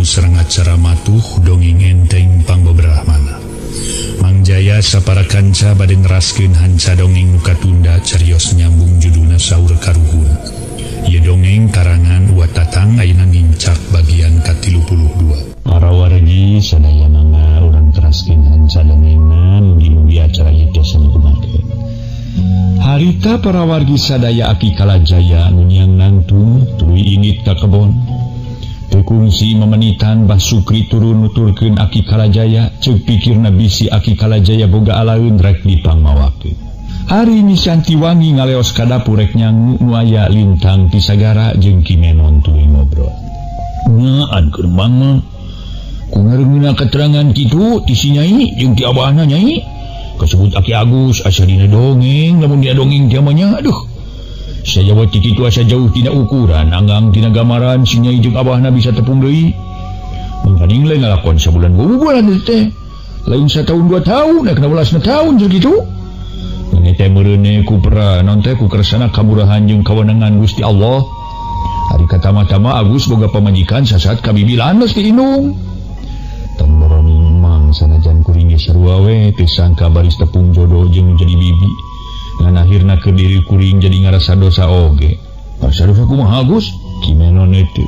serang acara matuh dongeng enteng pangbeberahmana. Mangjaya sapara kanca bade ngeraskeun hanca dongeng nuka tunda carios nyambung judulna saur karuhun. Ieu dongeng karangan Watatang ayeuna ngincak bagian ka-32. Para wargi sadaya mangga urang teraskeun hanca dongengna nugi-nugi acara ieu tiasa digunakakeun. Harita para wargi sadaya Aki Kalajaya anu nyang nangtung tuluy ingit ka kebon. Teu kungsi memenitan Bah Sukri turun nuturkeun Aki Kalajaya ceuk pikirna bisi Aki Kalajaya boga alaeun rek dipangmawakeun. Hari ini Santiwangi ngaleos ka dapur rek nyangu nu aya lintang ti sagara jeung Kimenon tuluy ngobrol. Ngaan keur mang mah. Ku ngareumina keterangan kitu ti si Nyai jeung ti abahna Nyai. Kasebut Aki Agus asa dina dongeng lamun dia dongeng tiamanya aduh. Sajawat ti kitu asa jauh tina ukuran anggang tina gamaran si Nyai jeung abahna bisa tepung deui. Mangkaning lain ngalakon sabulan bulan teh. Lain satahun 2 tahun da kana 12 tahun jeung kitu. Ini teh meureunna ku peranan teh ku kersana kamurahan jeung kawenangan Gusti Allah. Hari katama-tama Agus boga pamajikan sasat ka bibi lanes ti Inung. Tambarani mang sanajan kuring ge sarua we teu sangka baris tepung jodoh jeung jadi bibi. Ngan akhirna ke diri kuring jadi ngarasa dosa oge. Asa dosa kumaha Agus? Kimenon itu.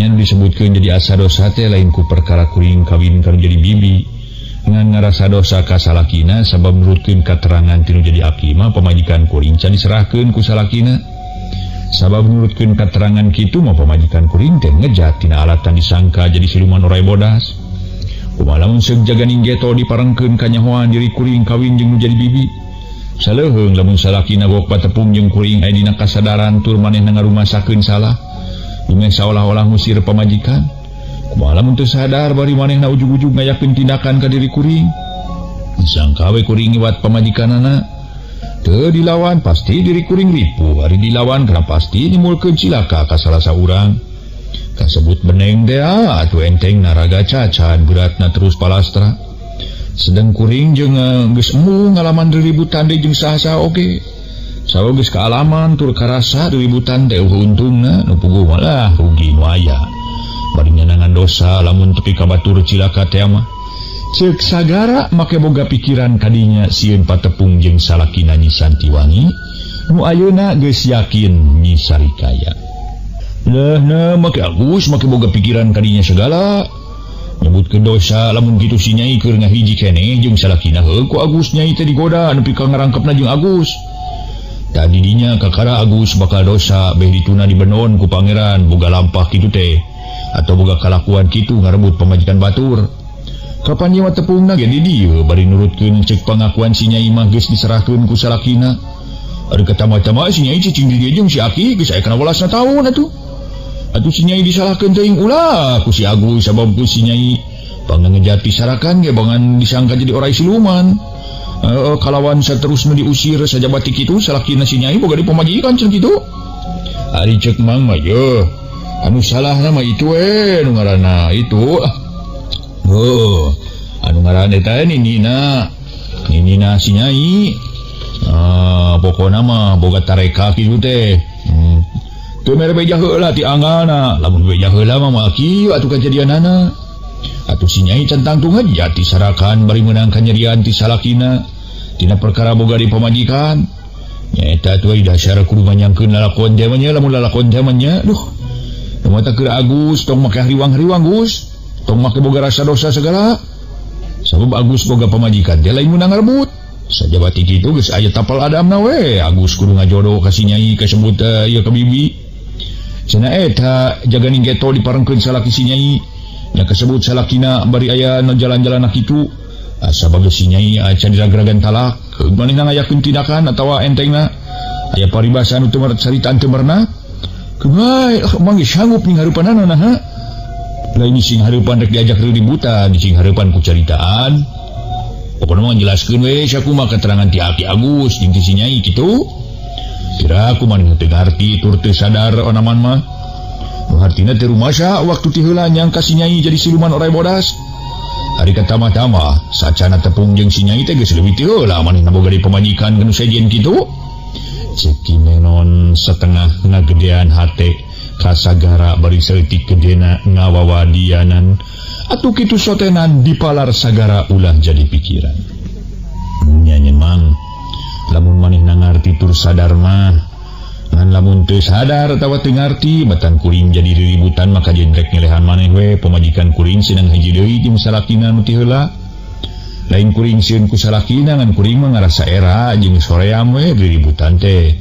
Nyan disebutkeun jadi asa dosa teh lain ku perkara kuring kawin kanu jadi bibi. Ngan ngarasa dosa ka salakina sabab nurutkeun katerangan tinu jadi aki mah pamajikan kuring can diserahkeun ku salakina. Sabab nurutkeun katerangan kitu mah pamajikan kuring teh ngejat tina alatan disangka jadi siluman orai bodas. Kumaha lamun seug jaganing geto diparengkeun ka nyahoan diri kuring kawin jeung nu jadi bibi. Saleuheung lamun salakina bok patepung jeung kuring aya dina kasadaran tur manehna ngarumasakeun salah. Imeh saolah-olah ngusir pamajikan. Kumaha lamun teu sadar bari manehna ujug-ujug ngayakeun tindakan ka diri kuring. Sangka we kuring iwat pamajikanana. Teu dilawan pasti diri kuring ripuh, ari dilawan kana pasti nimulkeun cilaka ka salah saurang. Kasebut beneng teh atuh enteng naraga cacan beratna terus palastra. Sedang kuring jeung geus emu ngalaman riributan deui jeung saha-saha oge. Sawa geus kaalaman tur karasa riributan teh untungna nu puguh malah rugi nu aya. Bari nyanangan dosa lamun tepi ka batur cilaka teh mah. Ceuk sagara make boga pikiran kadinya sieun patepung jeung salakina Nyi Santiwangi nu ayeuna geus yakin Nyi Sarikaya. Nah make Agus make boga pikiran kadinya segala. Nyebutkeun dosa lamun kitu si Nyai keur ngahiji keneh jeung salakina heuh ku Agus Nyai teh digoda nepi ka ngarangkepna jeung Agus. Tadi dinya kakara Agus bakal dosa beh dituna dibenon ku pangeran boga lampah kitu teh atau boga kalakuan kitu ngarebut pamajikan batur. Kapan nyewa tepungna ge di dieu bari nurutkeun ceuk pangakuan si Nyai mah geus diserahkeun ku salakina. Ari katama-tama si Nyai cicing di dieu jeung si Aki geus aya kana 12 taun atuh. Atuh si Nyai disalahkeun teuing ulah ku si Agus sabab ku si Nyai pangangejat pisarakan ge bangan disangka jadi orai siluman. Kalawan saterusna diusir sajabat ti kitu salakina si Nyai boga dipamajikan cenah kitu. Ari ceuk mang mah yeuh anu salahna mah itu nu ngaranna itu. Anu ngaranna teh ninina si Nyai. Pokona mah boga tareka kitu teh. Teu mere beja heula ti anggana, lamun beja heula mah kieu atuh kajadianana. Atuh si Nyai centang tunggal jati sarakan bari meunang kanyerian ti salakina tina perkara boga di pamajikan. Nyaeta tuh dasar kudu manyangkeun lalakon teh mah lamun lalakon teh mah duh. Mata keur Agus tong make hariwang-hariwang Gus. Tong make boga rasa dosa segala. Sabab Agus boga pamajikan teh lain meunang ngarebut. Sajabat ti kitu geus aya tapal adamna we Agus kudu ngajodoh ka si Nyai kasebut ieu ka bibi. Cenah eta jaganing geto diparengkeun salaki si Nyai. Nya kasebut salakina bari aya nu jalan-jalan kitu. Sabab si Nyai acan diragragan talak, manehna ngayakeun tindakan atawa entengna aya paribasa nu teu caritaan teu meurna. Kumaha mangge sanggup ning hareupanana nah. Lain sing hareupan rek diajak riributan, sing hareupan ku caritaan. Pokona mah jelaskeun we sakumaha keterangan ti Aki Agus jeung ti si Nyai kitu. Kira aku maneh teu ngarti tur teu sadar onaman mah. Nu hartina teu rumasa waktu ti heula nyangka si Nyai jadi siluman orai bodas. Ari katama-tama sacana tepung jeung si Nyai teh geus leuwih ti heula manehna boga dipamajikan kanu sajian kitu. Ceuk Kimenon setengah ngagedean hate kasagara bari saeutik gedena ngawawadianan atuh kitu sotenan dipalar sagara ulah jadi pikiran. Nya nyemang lamun manehna ngarti tur sadar mah ngan lamun teu sadar atawa teu ngarti batan kuring jadi riributan maka jendrek ngelehan maneh we pamajikan kuring sinang hiji deui jeung salakina nu ti heula. Lain kuring sieun ku salakina ngan kuring mah ngarasa era jeung soream we riributan teh.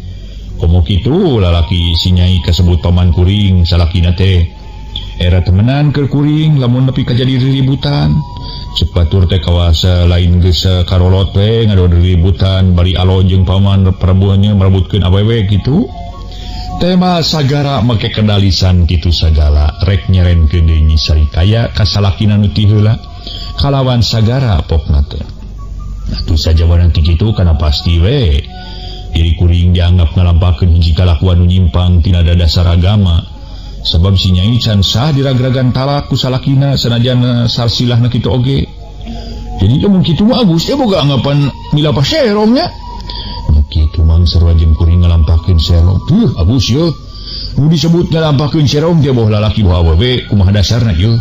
Komo kitu lalaki si nyai kasebut paman kuring salakina teh. Era temenan keur kuring lamun nepi ka jadi riributan. Cek batur teh kawasa lain geus karolot we ngado riributan bari alo jeung paman prabuanya merebutkeun awewe kitu. Tema sagara make kendalisan kitu sagala rek nyerenkeun deui Nyi Sarikaya ka salakina nu ti heula kalawan sagara pokna teh. Atuh sajawana ti kitu kana pasti we diri kuring dianggap ngalampakeun hiji kalakuan nu nyimpang tina dasar agama. Sebab si nyai can sah diragragan talak ku salakina sanajan sarsilahna kitu oge. Jadi mun kitu mah Agus teh boga anggapan mila paserongnya. Nya kitu mang sarua jeung kuring ngalampakeun serong. Tuh Agus ye. Nu disebut ngalampakeun serong teh boh lalaki boh awewe kumaha dasarna ye.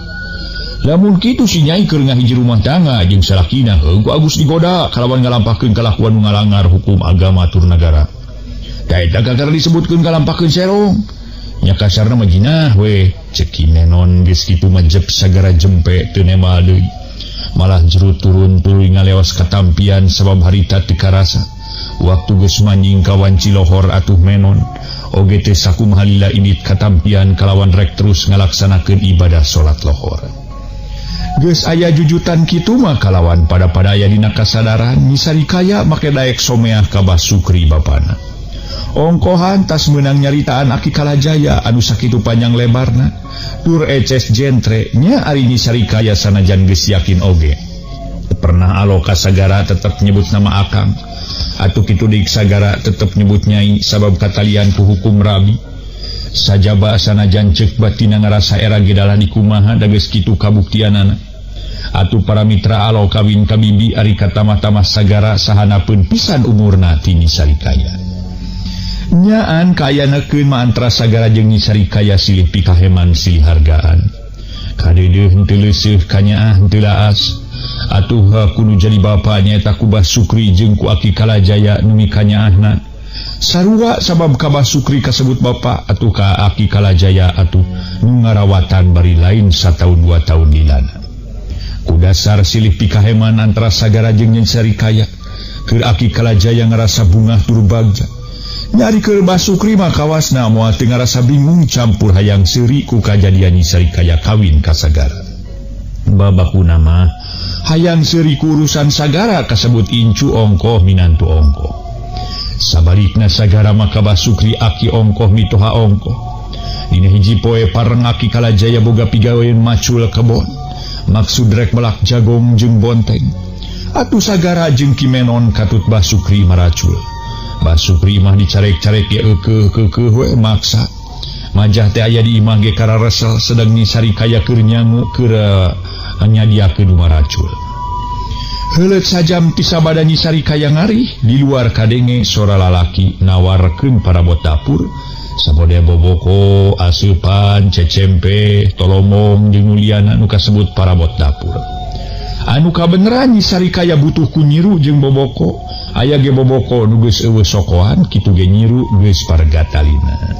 Lamun kitu si nyai keur ngahiji rumah tangga jeung salakina heuh ku Agus digoda kalawan ngalampakeun kalakuan nu ngalanggar hukum agama tur nagara. Da eta kakar disebutkeun ngalampakeun serong. Nya kasarna mah jinah we ceki menon geus kitu mah jep sagara jempe teu nemal deui malah jerut turun tuluy ngaleos katampian sabab harita teu karasa waktu geus manjing ka wanci lohor atuh menon oge teh sakumaha lila indit katampian kalawan rek terus ngalaksanakeun ibadah salat lohor. Geus aya jujutan kitu mah kalawan pada-pada aya dina kasadaran Nyi Sarikaya make daek someah ka Basukri bapana. Ongkohan tas menang nyaritaan Aki Kalajaya anu sakitu panjang lebarna tur eces jentre nya ari Nyi Sarikaya sanajan geus yakin oge pernah alo ka sagara tetep nyebut nama akang atuh kitu deui sagara tetep nyebut nyai sabab katalian ku hukum rabi sajaba sanajan ceuk batina ngarasa era gedalah di kumaha da geus kitu kabuktianana atuh para mitra alo kawin ka bibi ari katamah-tamah sagara sahanapeun pisan umurna ti Nyi Sarikaya. Nyaan kayanakeun mah antara sagara jeung Nyi Sarikaya silih pikaheman silih hargaan. Kadeudeung henteu leuseuh kanyaah henteu laas. Atuh kudu jadi bapa nyaeta ku Basukri jeung ku Aki Kalajaya nu mikanyaahna. Sarua sabab ka Basukri kasebut bapa atuh ka Aki Kalajaya atuh nu ngarawatan bari lain sataun 2 taun lilana. Ku dasar silih pikaheman antara sagara jeung Nyi Sarikaya keur Aki Kalajaya ngarasa bungah tur bagja. Nyari ke Basukri mah kawasna moal teu ngarasa bingung campur hayang seuri ku kajadian Nyi Sarikaya kawin ka sagara. Babakuna mah hayang seuri ku urusan sagara kasebut incu ongkoh minantu ongkoh. Sabalikna sagara mah ka Basukri Aki ongkoh mitoha ongkoh. Dina hiji poe pareng Aki Kalajaya boga pigawean macul kebon. Maksud rek melak jagong jeung bonteng. Atuh sagara jeung Kimenon katut Basukri maracul. Basukri mah dicarek-carek ya keukeuh we maksa. Majah teh aya di imah ge kararesel sedang Nyi Sarikaya keur nyangu keur nyadiakeun maracul. Heuleut sajam ti sabada Nyi Sarikaya ngarih di luar kadenge sora lalaki nawarkeun parabot dapur sabode boboko, asupan, cecempe, tolomong jeung nuliana nu kasebut parabot dapur. Anu kabeneran Nyi Sarikaya butuh ku nyiru jeung boboko. Aya ge boboko nu geus eueuh sokohan kitu ge nyiru geus pargatalina.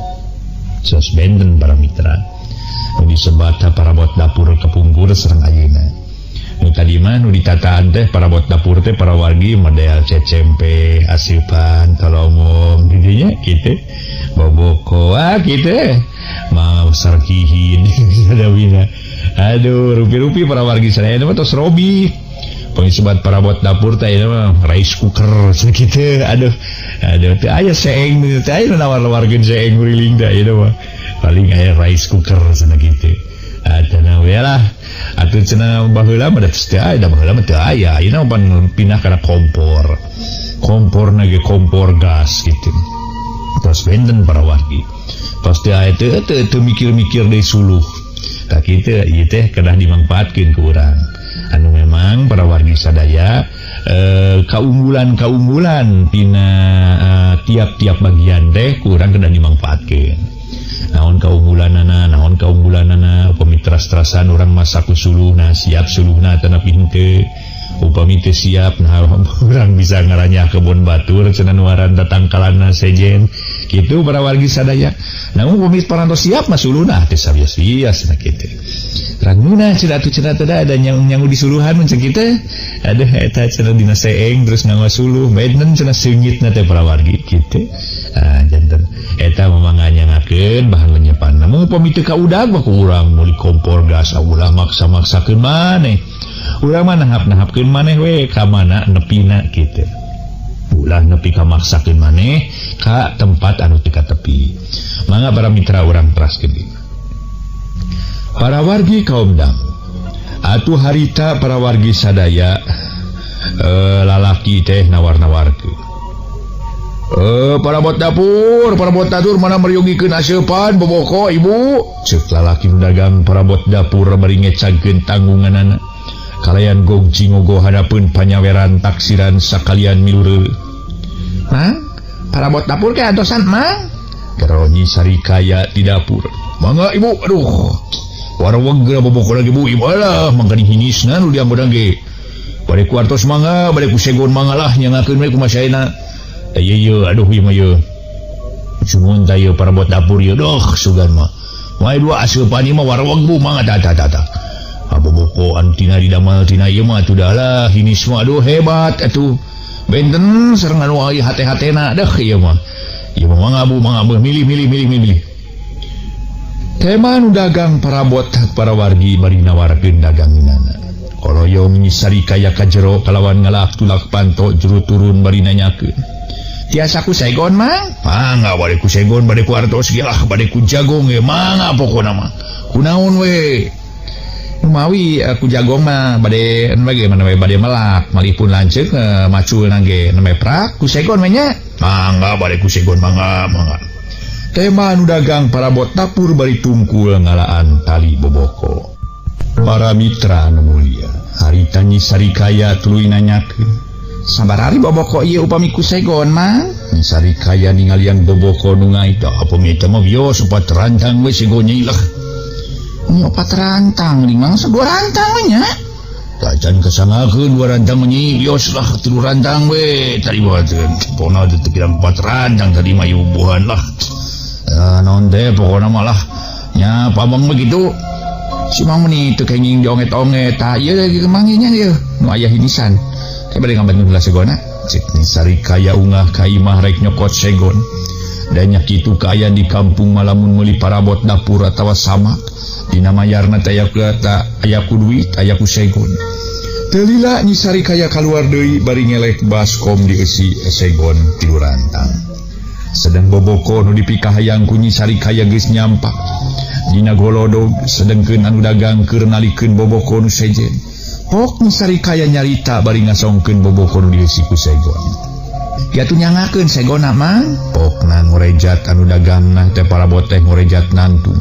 Sos benten para mitra. Nu disebat parabot dapur kepungkur sareng ayeuna. Nu tadi mah nu ditataan teh parabot dapur teh para wargi model cecempe, asupan, tolomong didinya kitu. Boboko kitu. Mau sarkihin sadawina. Aduh, rupi-rupi para wargi sadaya mah tos robi. Pengisebat parabot dapur teh mah rice cooker sakitu. Aduh teh aya seeng teh aya nawar-nawarkeun seeng uriling teh ieu mah. Paling aya rice cooker cenah kitu. Atuh we lah. Atuh cenah baheula mah teh aya, da baheula mah teu aya. Ayeuna pan pindah kana kompor. Komporna ge kompor gas kitu. Terus benten para wargi. Pasti aya teu mikir-mikir deui suluh. Tak kitu ieu teh kedah dimanfaatkeun ku urang. Anu memang para wargi sadaya kaunggulan pina tiap-tiap bagian teh kurang kedah dimanfaatkeun. naon kaunggulanana upami teras-terasan orang masaku suluhna siap suluhna tanapi henteu upami teu siap nah urang bisa ngaranyah kebun batur cenah nuaran tatangkalana sejen kitu para wargi sadaya namun upami parantos siap mah suluhna teh sabias-bias na kitu ranguna cenah teh ada yang disuluhan mun ceuk kitu aduh eta cenah dina seeng terus ngawa suluh beden cenah seungitna teh para wargi kitu janten eta memanganyangakeun bahan lenyepan namun upami teu kaudag mah ku urang meuli kompor gas ulah maksa-maksakeun maneh urang mah nahap-nahapkeun maneh we ka mana nepina kitu ulah nepi ka maksakeun maneh ka tempat anu teu ka tepi mangga para mitra urang teraskeun deui para wargi kaum dang atuh harita para wargi sadaya lalaki teh nawar-nawarkeun parabot dapur mana meriungikeun aseupan boboko ibu ceuk lalaki nu dagang parabot dapur bari ngecagkeun tanggunganana kalayan gogji ngogo hadapeun panyaweran taksiran sakalian milureuh mang parabot dapur ke atosan mang geronyi sarikaya di dapur mangga ibu aduh warweg boboko lagi ibu alah mangkani hinisna nu dianggodang ge bade ku artos mangga bade ku segon mangga lah nyangakeun we ku masaena ayo aduh ieu mah ieu cumun tah ieu parabot dapur ieu doh sugan mah wae dua aseupan ieu mah warweg bu mangga tata aboboko anu tina didamal tina ieu mah atuh lah hinis mah aduh hebat atuh benten sareng anu aya hate-hatena dah ieu mah mangga bu mangga milih tema nu dagang parabot para wargi bari nawarkeun daganginana koloyong nyisari kaya ka jero kalawan ngalak tulak panto jero turun bari nanyakeun tiasa ku segon mang mangga bade ku segon bade ku artos ge lah bade ku jagong ge mangga pokona mah kunaon we mawi ku jagong mah bade anu bagaimana we bade melak malipun lanceuk macul nangge nembe prak ku segon we nya mangga bade ku segon mangga tema anu dagang parabot dapur bari tungkul ngalaan tali boboko para mitra anu mulia harita nyisari kaya tuluy nanyakeun sabarari boboko ieu upami ku segon mang nyisari kaya ningalian boboko nu ngaita upami teh mah bios 4 rantang we segonya ilah nya 4 rantang limang 2 rantang we nya tajan kasangakeun 2 rantang menyi bios lah 3 rantang we tadi bawakeun pona teu kirang 4 rantang tadi mah yubuhan lah non teh pokona malah nya pamang begitu si mang meuni teu kenging dionget-onget tah ieu lagi kemanginya ieu nu aya hinisan bade ngamban geula segona cek nyisari kaya ungah ka imah rek nyokot segon da nya kitu kaya di kampung malamun meuli parabot dapur atawa samak dina mayarna teh aya ku duit aya ku segon teu lila nyisari kaya kaluar deui bari ngelek baskom dieusi segon 3 rantang sedang boboko nu dipikahayang ku nyisari kaya geus nyampak dina golodog sedengkeun anu dagang keur nalikeun boboko nu sejen pok nyisari kaya nyarita bari ngasongkeun boboko nu dieusi ku segon kiatu nyangakeun segona mang pokna ngorejat anu dagangna teh parabot teh ngorejat nantun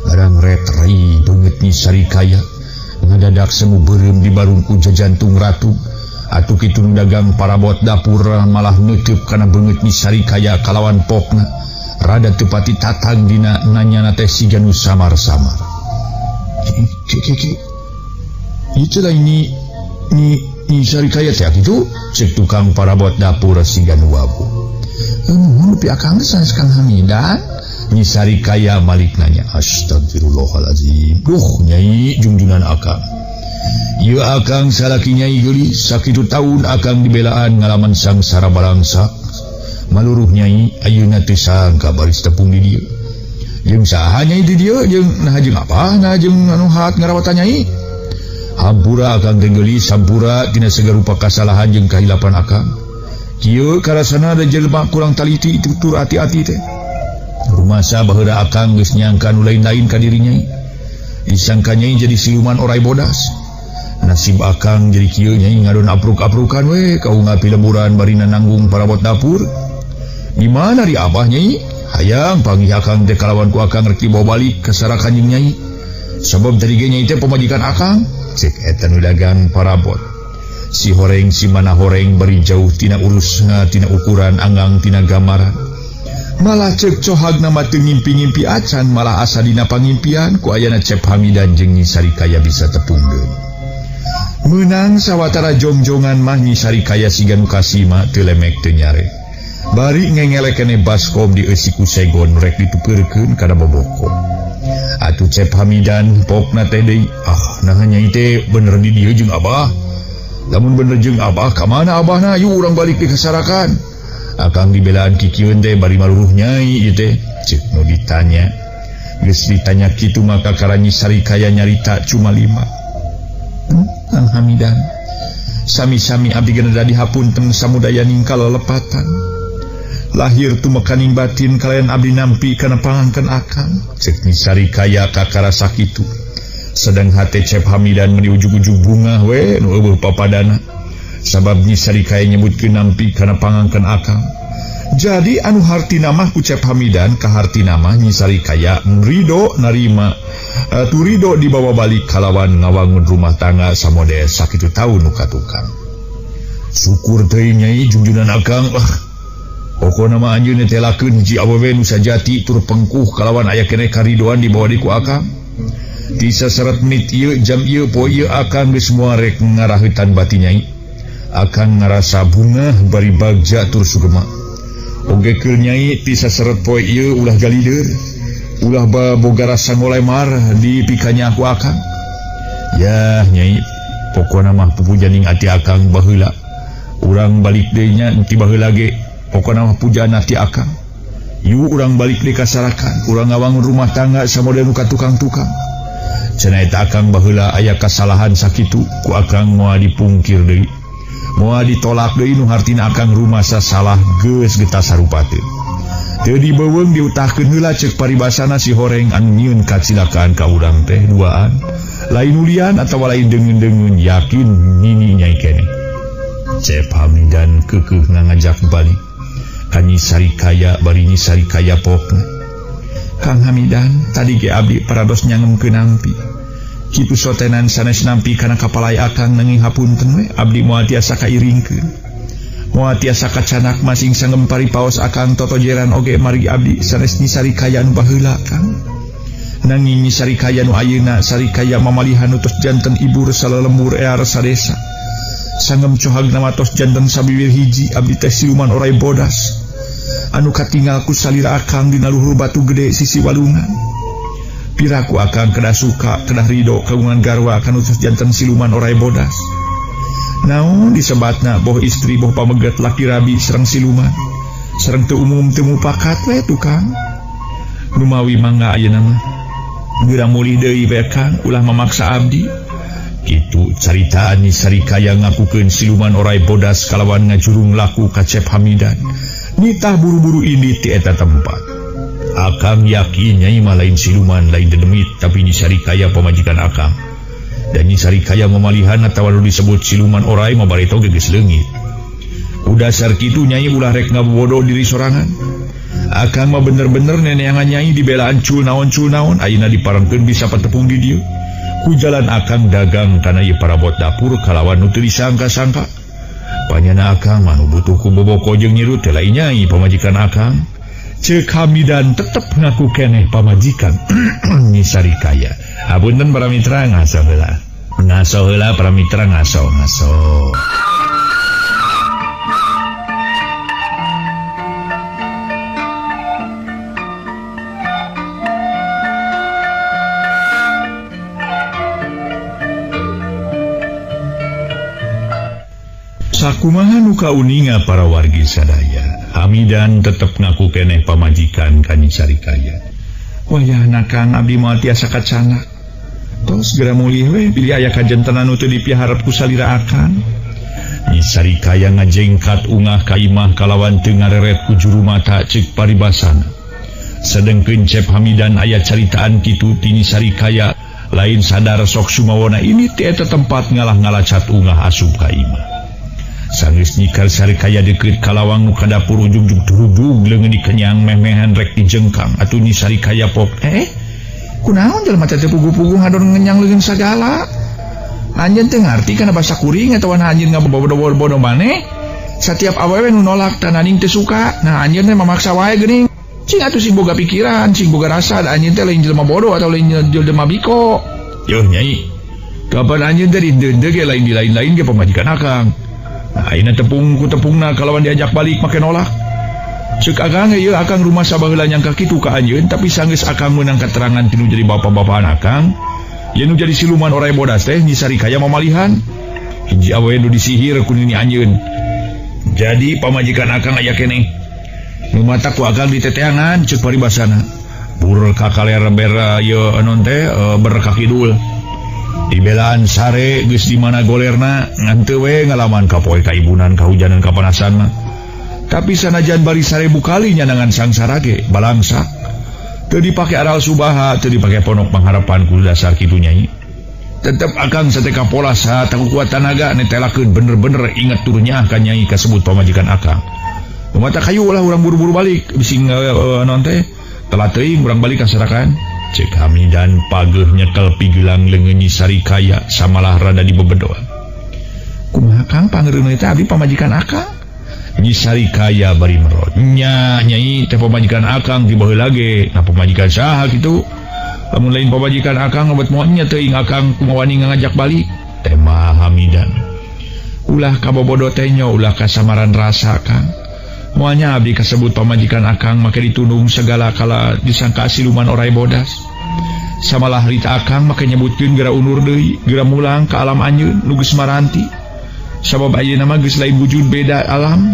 barang retri beungeut nyisari kaya ngadadak semu beureum di barungku jajantung ratu atuh kitu nu dagang parabot dapur malah neuteub kana beungeut nyisari kaya kalawan pokna rada teu pati tatang dina nanyana teh siga nu samar-samar itu lah ini sari kaya teh kitu cek tukang parabot dapur siga nu wabu nepi akang sanes Kang Hamidan nyisari kaya malik nanya astagfirullahalazim nyai junjunan akang ieu akang salaki nyai geuli sakitu taun akang dibelaan ngalaman sangsara balangsa maluruh nyai ayeuna teu sangka baris tepung di dieu jeung saha nyai di dieu jeung nah jeung apa nah jeung anu hat ngarawatan nyai hampura akang geuli sampura tina segala rupa kasalahan jeung kahilapan akang kieu karasana da jelema kurang taliti tutur hati-hati teh rumasa baheula akang geus nyangka nu lain-lain ka diri nyai disangka nyai jadi siluman orai bodas nasib akang jadi kieu nyai ngadon apruk-aprukan we kaunga pileburan bari nanggung parabot dapur di mana di abah nyai hayang panggih akang teh kalawan ku akang rek dibawa balik ka sarakan jeung nyai sebab dari ge nyai teh pamajikan akang cek eta nu dagang parabot si horeng si mana horeng bari jauh tina urusna tina ukuran anggang tina gamaran malah cek cohag nama teu ngimpi-ngimpi acan malah asa dina pangimpian ku ayana Cep Hamidan jeung Nyi Sarikaya bisa tepungkeun. Menang sawatara jongjongan mah Nyi Sarikaya siga nu kasima teu lemek teu nyare. Bari ngengele kene baskom di eusi ku Segon rek ditukeurkeun kana boboko. Atuh Cep Hamidan pokna teh deui, nah nyai teh bener di dieu jeung Abah. Lamun bener jeung Abah ka mana Abahna yu urang balik di kasarakan. Akang dibelaan kikieun teh bari maluruh nyai ieu teh ceuk nu ditanya. Geus ditanya kitu maka ka Nyi Sarikaya nyarita cuma 5. Kang Hamidan, sami-sami abdi geneda dihapunten samudaya ningkal lelepatan. Lahir tumekaning batin kalian abdi nampi kana pangangkeun akang, ceuk Nyi Sarikaya kakarasa kitu. Sedang hate Cep Hamidan meni ujug-ujug bunga we nu eueuh papadana. Sabab Nyi Sarikaya nyebutkeun nampi kana pangangkeun akang. Jadi anu hartina mah ku Cep Hamidan ka hartina mah Nyi Sarikaya ridho narima turido dibawa balik kalawan ngawangun rumah tangga samode sakitu taun nu katukang. Syukur teuing Nyai junjunan akang. Pokona mah anjeun netelakeun hiji awewe nu sajati tur pengkuh kalawan aya keneh karidoan dibawa di ku akang. Di saseret menit ieu jam ieu poe ieu akang geus moal rek ngaraheutan bati Nyai. Akang ngarasa bunga bari bagja tur sugema. Oge keur Nyai ti saseret poe ieu ulah galideur. Ulah boga rasa ngolemar di pikanya aku akang. Ya Nyai, pokona mah pupujaning ati akang baheula. Urang balik deui nya ti baheula ge. Pokona mah pujaan ati akang. Yu urang balik deui kasarakan. Urang ngawangun rumah tangga samode nu ka tukang-tukang. Cenah eta akang baheula aya kasalahan sakitu ku akang moal dipungkir deui. Moal ditolak deui nu hartina akang rumasa salah geus getah sarupa teu. Teu dibeuweung diutahkeun heula ceuk paribasana si Horeng anu nyieun kacilakaan ka urang teh duaan. Lain ulian atawa lain deungeun-deungeun yakin nini Nyai keneh. Cep Hamidan keukeuh ngajak balik ka Nyi Sarikaya bari Nyi Sarikaya pokna. Kang Hamidan, tadi ge abdi parados nyangemkeun nampi. Kitu sotenan sanes nampi kana kapalai akang nanging hapunten we abdi moal tiasa kairingkeun. Moal tiasa kacanak masing sanggem paripaos akang totojeran oge mari abdi sanes Nyi Sarikaya nu baheula Kang. Nanging Nyi Sarikaya nu ayeuna Sarikaya mamalihan utus janten ibu salelembur ear sadesa. Sanggem cohag nama tos janten sabiwir hiji abdi teh siluman orai bodas. Anu katinggal ku salira akang dina luhur batu gede sisi walungan. Piraku akang kedah suka kedah ridho kagungan garwa kan utus janten siluman orai bodas. Naon disebatna boh istri boh pamegat laki rabi sareng siluman. Sareng teu umum teu mupakat we tukang. Rumawi mangga ayeuna mah. Geura mulih deui bae Kang ulah mamaksa abdi. Kitu caritaan Nyi Sarikaya ngakukeun siluman orai bodas kalawan ngajurung laku ka Cep Hamidan. Nitah buru-buru ini ti eta tempat. Akang yakin Nyai mah lain siluman lain dedemit tapi Nyi Sarikaya pamajikan akang. Dan Nyi Sarikaya mamalihan atawa nu disebut siluman orai mah bari toge geus leungit. Udasar kitu Nyai ulah rek ngabobodo diri sorangan. Akang mah bener-bener neneangan Nyai dibelaan cul naon ayeuna diparengkeun bisa patepung di dieu. Ku jalan akang dagang kana ieu parabot dapur kalawan nu teu disangka-sangka. Panyana akang mah nu butuh ku boboko jeung nyirut teh lain Nyai pamajikan akang. Ceuk Hamidan tetep ngaku keneh pamajikan Nyi Sarikaya. Apunten para mitra ngaso heula. Ngaso heula para mitra ngaso. Sakumaha nu kauninga para wargi sadaya. Hamidan tetep ngaku keneh pamajikan ka Nyi Sarikaya. Wayahna Kang abdi moal tiasa kacanak. Tos geura mulih we bilih aya kajentenan nu teu dipiharep ku salira akang. Nyi Sarikaya ngajengkat ungah ka imah kalawan teu ngareret ku juru mata ceuk paribasana. Sedengkeun Cep Hamidan aya caritaan kitu ti Nyi Sarikaya lain sadar sok sumawona ini ti eta tempat ngalah-ngalacat ungah asup ka imah. Sanggeus Nyi Sarikaya deukeut ka lawang nu ka dapur ujug-ujug durudug leungeun dikenyang meh-mehan rek dijengkang atuh Nyi Sarikaya pok kunaon jelema teh pugu-pugu ngadon ngenyang leungeun sagala. Anjeun teu ngarti kana basa kuring atawa anjeun ngabobodo-bodo maneh. Satiap awewe nu nolak tananing teu suka. Nah anjeun teh mamaksa wae geuning. Cing atuh sing boga pikiran, sing boga rasa, da anjeun teh lain jelema bodoh atau lain jelema biko. Yo Nyai, kapan anjeun teh dendeg ge lain di lain-lain ge pamajikan akang. Nah, ayeuna tepung ku tepungna kalawan diajak balik make nolak. Ceuk akang ieu akang rumah sabaheula nyangka kitu ka anjeun, tapi sanggeus akang meunang keterangan tinu jadi bapak-bapaan akang, yen nu jadi siluman oray bodas teh Nyi Sarikaya mamalihan. Hiji awewe nu disihir ku nini anjeun. Jadi pamajikan akang aya keneh. Nu mata ku akang di teteangan ceuk paribasana. Bur kakaler bera ieu anon teh berkah kidul. Di belaan sare geus di mana golerna ngan teu we ngalaman ka poe kaibunan kahujanan kapanasan mah. Tapi sanajan bari 1000 kali nyanangan sangsara ge balangsak. Teu dipake aral subaha, teu dipake ponok pangharapan ku dasar kitu Nyai. Tetep akang sateka pola saha takukuat tanaga netelakeun bener-bener inget turunnya ka Nyai kasebut pamajikan akang. Mata kayu ulah urang buru-buru balik bising non teh telat teuing urang balik ka Sarakan. Cek Hamidan pageuh nyekel pigelang leungeun Nyi Sarikaya samalah rada dibebedoan. Kumaha Kang pangeureuneun teh abdi pamajikan akang? Nyi Sarikaya bari merot. Nya Nyai teh pamajikan akang ti baheula ge, nah pamajikan saha kitu? Lamun lain pamajikan akang obat moal nya teuing akang kumawani ngajak balik. Tema Hamidan. Ulah kabobodo teh nya ulah kasamaran rasa Kang. Moalnya abdi kasebut pamajikan akang make ditundung segala kala disangka siluman oray bodas. Samalah rita akang make nyebutkeun geura unur deui, geura mulang ka alam anjeun nu geus maranti. Sabab ayeuna mah geus lain wujud beda alam.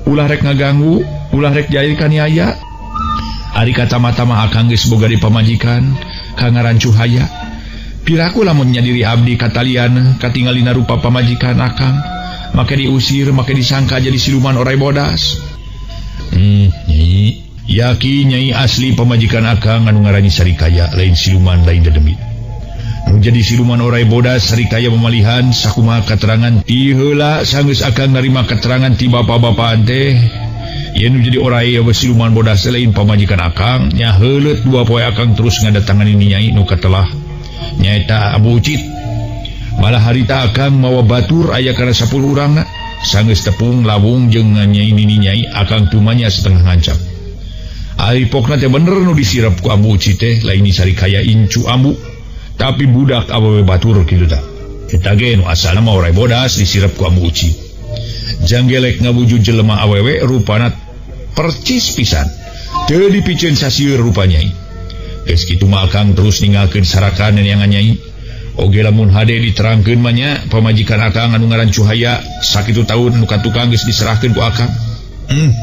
Ulah rek ngaganggu, ulah rek jair kaniaya. Ari kata-mata mah akang geus boga di pamajikan ka ngaran Cuhaya. Piraku lamun nya diri abdi katalian katinggalina rupa pamajikan akang, make diusir, make disangka jadi siluman oray bodas. Nyai, yakin Nyai asli pamajikan akang anu ngaran Nyi Sarikaya lain siluman lain dedemit. Nu jadi siluman oray bodas Sarikaya mamalihan sakumaha keterangan ti heula sanggeus akang narima keterangan ti bapa-bapaan teh. Yen nu jadi oray siluman bodas lain pamajikan akang, nya heuleut 2 poe akang terus ngadatangani Nyai nu katelah nyaeta Abu Ucit. Malah harita akang mawa batur aya kana 10 urangna. Sanggeus tepung lawung jeung Nyai nini Nyai akang tumanya setengah ngancam. Ari pokna teh bener nu disirep ku Abu Ucit teh lain Nyi Sarikaya incu ambu, tapi budak awewe batur kitu tah. Eta ge nu asalna mah oray bodas disirep ku Abu Ucit. Janggelek ngawujud jelema awewe rupana percis pisan. Teu dipikeun sasieun rupa Nyai. Geus kitu mah akang terus ninggalkeun Sarakan neangan Nyai. Oge lamun hade diterangkeun mah nya pamajikan akang anu ngaran Cuhaya sakitu taun nu katukang geus diserahkeun ku akang.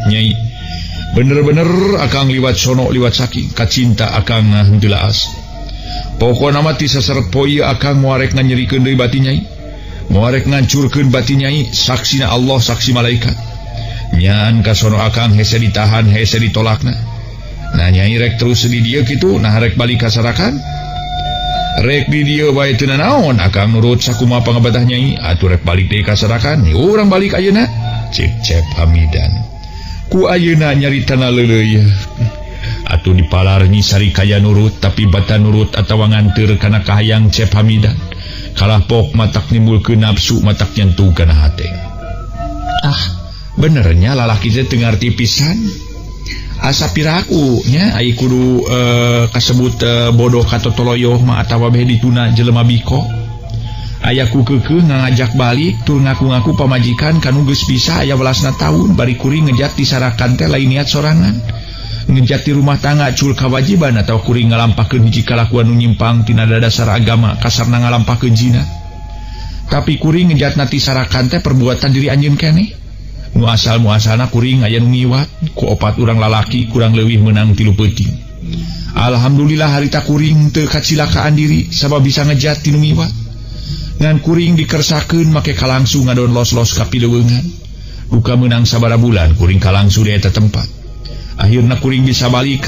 Nyai, bener-bener akang liwat sono liwat saking kacinta akang henteu laas. Pokona mah ti saseret poe akang moal rek nganyerikeun deui batin Nyai. Moal rek ngancurkeun batin Nyai, saksina Allah saksi malaikat. Nyaan ka sono akang hese ditahan hese ditolakna. Nah Nyai rek terus di dieu kitu nah rek balik ka Sarakan. Rek di dieu bae teu naon akang nurut sakumaha pangabadah Nyai atuh rek balik deui ka Sarakan. Urang balik ayeuna. Cep Hamidan. Ku ayeuna nyaritana leuleuy. Atuh dipalar Nyi Sarikaya nurut tapi bata nurut atawa nganteur kana kahayang Cep Hamidan. Kalah pok matak nimbulkeun nafsu matak nyentuh kana hate. Benernya lalaki teh teu ngarti pisan. Asa piraku nya ai kudu kasebut bodoh katotoloyoh mah atawa beh dituna jelema biko. Aya ku keukeuh ngajak balik tur ngaku-ngaku pamajikan kanu geus bisa aya 12 taun bari kuring ngejat di Sarakan teh lain niat sorangan. Ngejat di rumah tangga cul kawajiban atau kuring ngalampakeun hiji kalakuan nu nyimpang tina dasar agama kasarna ngalampakeun zina. Tapi kuring ngejat nati Sarakan teh perbuatan diri anjeun keneh. Nu asal muasalna kuring aya nu ngiwat ku 4 urang lalaki kurang leuwih meunang 3 peuting. Alhamdulillah harita kuring teu kacilakaan diri sabab bisa ngejat ti nu ngiwat. Ngan kuring dikersakeun make kalangsu ngadon los-los ka pileweungan. Buka meunang sabara bulan kuring kalangsu di eta tempat. Akhirna kuring bisa balik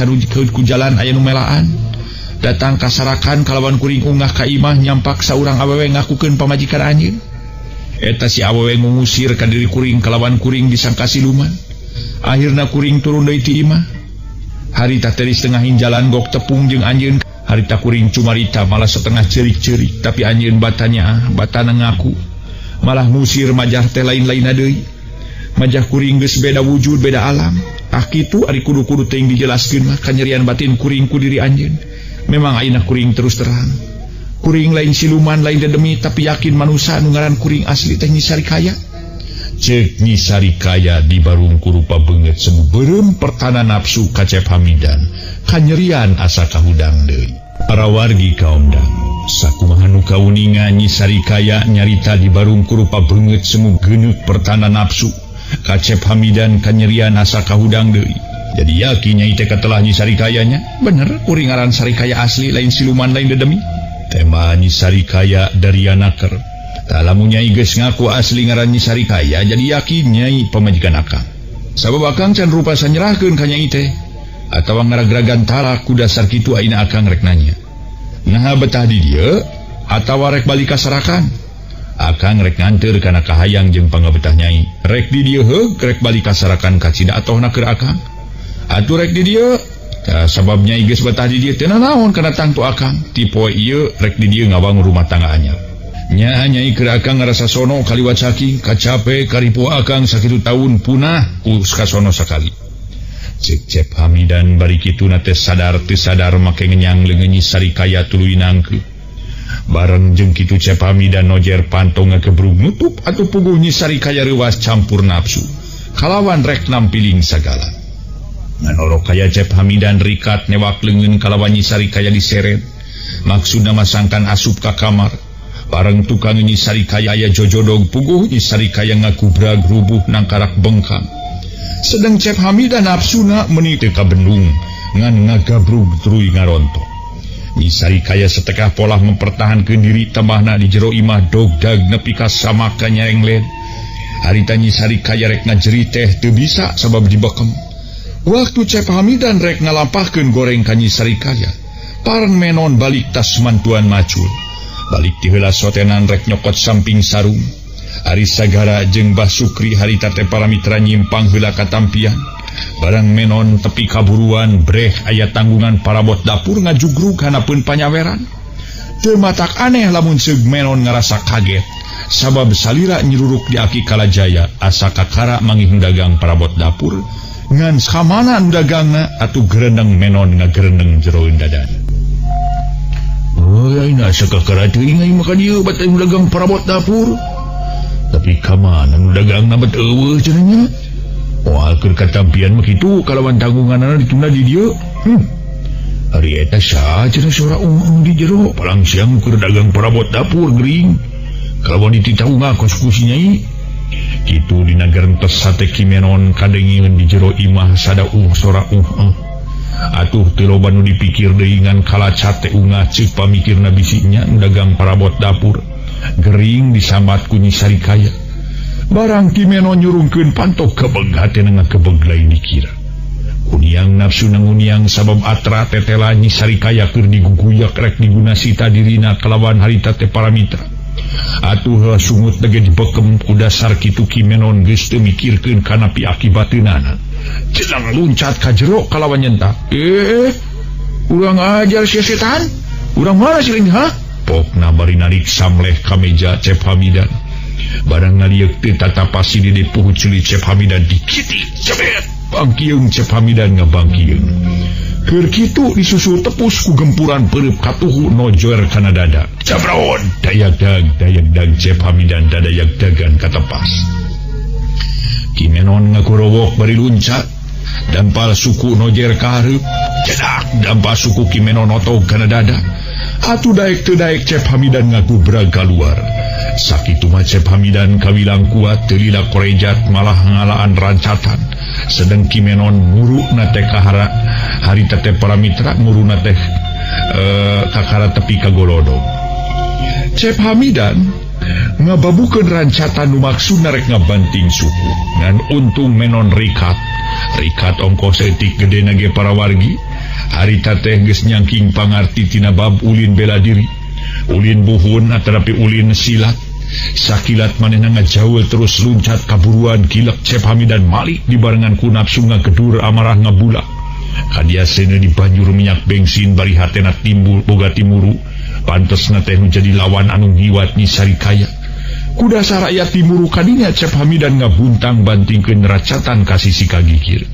ku jalan aya nu melaan. Datang ka Sarakan kalawan kuring unggah ka imah nyampak saurang awewe ngakukeun pamajikan anjeun. Eta si awewe ngusir ka diri kuring kalawan kuring disangka siluman. Akhirna kuring turun deui ti imah. Harita teh setengah jalan gok tepung jeung anjeun. Harita kuring cumarita malah setengah cerik-cerik tapi anjeun batana ngaku. Malah ngusir majah teh lain-lainna deui. Majah kuring geus beda wujud beda alam. Kitu ari kudu-kudu teuing dijelaskeun mah kanyerian batin kuring ku diri anjeun. Memang ayeuna kuring terus terang. Kuring lain siluman lain dedemi tapi yakin manusia anu ngaran kuring asli teh Nyi Sarikaya. Cek Nyi Sarikaya di barung kurupa beungeut semu beureum pertana nafsu ka Cep Hamidan kanyerian asa kahudang deui. Para wargi kaomdang sakumaha nu kauningan Nyi Sarikaya nyarita di barung kurupa beungeut semu geuneuh pertana nafsu ka Cep Hamidan kanyerian asa kahudang deui. Jadi yakin Nyai teh katelah Nyi Sarikayanya? Bener, kuring ngaran Sarikaya asli lain siluman lain dedemi. Tema Nyi Sarikaya dari anaker. Talamu Nyai geus ngaku asli ngaran Nyi Sarikaya, jadi yakin Nyai pamajikan akang. Sabab akang can rupa sanyerahkeun ka Nyai teh. Atawa ngaragragan talak ku dasar kitu ayeuna akang rek nanya. Nah betah di dieu atawa rek balik ka Sarakan? Akang rek nganteur kana kahayang jeung pangabetah Nyai. Rek di dieu heug rek balik ka Sarakan ka cida atohna keur akang. Atuh rek di dieu sabab Nyai geus betah di dieu teu naon kana tangtu akang. Ti poe ieu rek di dieu ngabangun rumah tangga anyar. Nya Nyai keur akang ngarasa sono kaliwat saking kacape karipu akang sakitu taun punah us kasono sakali. Cek Cep Hamidan bari kitu teh sadar teu sadar make ngenyang leungeun Nyi Sarikaya tuluy nangkeu. Bareng jeung kitu Cep Hamidan nojer pantong ngakebrug nutup atuh puguh Nyi Sarikaya reuwas campur nafsu kalawan rek nampiling sagala. Nganoro kaya Cep Hamidan rikat newak leungeun kalawan Nyi Sarikaya diseret. Maksudna masangkan asup ka kamar. Bareng tukang Nyi Sarikaya aya jojodog puguh Nyi Sarikaya ngakubrag rubuh nang karak bengkang. Sedang Cep Hamidan nafsuna meuni teu kabendung ngan ngagabrug truy ngaronto. Nyi Sarikaya setekah polah mempertahankeun diri tambahna di jero imah dogdag nepi ka samaka nyarengled. Harita Nyi Sarikaya rek ngajeri teh teu bisa sabab dibekem. Waktu Cep Hamidan rek ngalampahkeun goreng ka Nyi Sarikaya, pareng menon balik tas mantuan macul. Balik ti heula sotenan rek nyokot samping sarung. Ari Sagara jeung Mbah Sukri harita teh para mitra nyimpang heula ka tampian. Barang menon tepi kaburuan breh aya tanggungan parabot dapur ngajugrug hanapeun panyaweran. Teu matak aneh lamun seug menon ngarasa kaget. Sabab salira nyiruruk di aki Kalajaya asa kakara manggih dagang parabot dapur ngan samana dagangna atuh gerendeng menon ngagerendeng jero dadan. Ayeuna asa kakara teu ingai maka dieu bat dagang parabot dapur. Tapi kamana nu dagangna bet eueuh cenah nya. Moal keur katampian mah kitu kalawan tanggunganna ditunda di dieu. Ari eta saha cenah sora di jero palang siang keur dagang parabot dapur gering. Kalawan dititaunga kos ku si Nyai. Kitu dina gerentos sate kimenon kadengieun di jero imah sada sora Atuh teu loba nu dipikir deui ngan kalacat teh ungah ceuk pamikirna bisinya dagang parabot dapur. Gering disambat ku Nyi Sarikaya. Barang kimenon nyurungkeun pantok kebeg hatena ngakebeg lain dikira. Uniang nafsu nang uniang sabab atra tetela Nyi Sarikaya keur diguguyak rek digunasita dirina kalawan harita teh para mitra. Atuh sungut dege dibekem ku dasar kitu kimenon geus teu mikirkeun kana pi akibateunana. Cenah luncat ka jero kalawan nyentak. Urang ajar si setan. Urang mana si ini ha? Pokna bari narik samleh ka meja Cep Hamidan. Barang ngalieu teu tatapasi di puguh culi Cep Hamidan dikitik cebet. Bangkieung Cep Hamidan ngabangkieung. Keur kitu disusul tepus ku gempuran peureup katuhu nojoer kana dada. Cabraon dayak dag Cep Hamidan dadayak dagan katepas. Kimenon ngakurowok bari luncat. Dampal suku nojer ka hareup. Cedak dampal suku kimenon otog kana dada. Atuh daek teu daek Cep Hamidan ngagubrag kaluar. Sakitu mah Cep Hamidan kawilang kuat teu lila korejat malah ngalaan rancatan. Sedeng kimenon muruna teh kahara harita teh para mitra muruna teh kakara tepi kagolodog. Cep Hamidan ngababukeun rancatan nu maksudna rek ngabanting suku ngan untung menon rikat ongkos etik gedena ge para wargi. Harita teh geus nyangking pangarti tina bab ulin bela diri, ulin buhun atarapi ulin silat. Sakilat manehna ngajaul terus luncat kaburuan kilek Cep Hamidan malik dibarengan ku nafsu ngagedur amarah ngabula. Kadiasena di banjur minyak bensin bari hatena timbul boga timuru. Pantesna teh menjadi lawan anu ngiwat Nyi Sarikaya. Ku dasar aya timuru kadinya Cep Hamidan ngabuntang bantingkeun racatan ka sisi kagigir.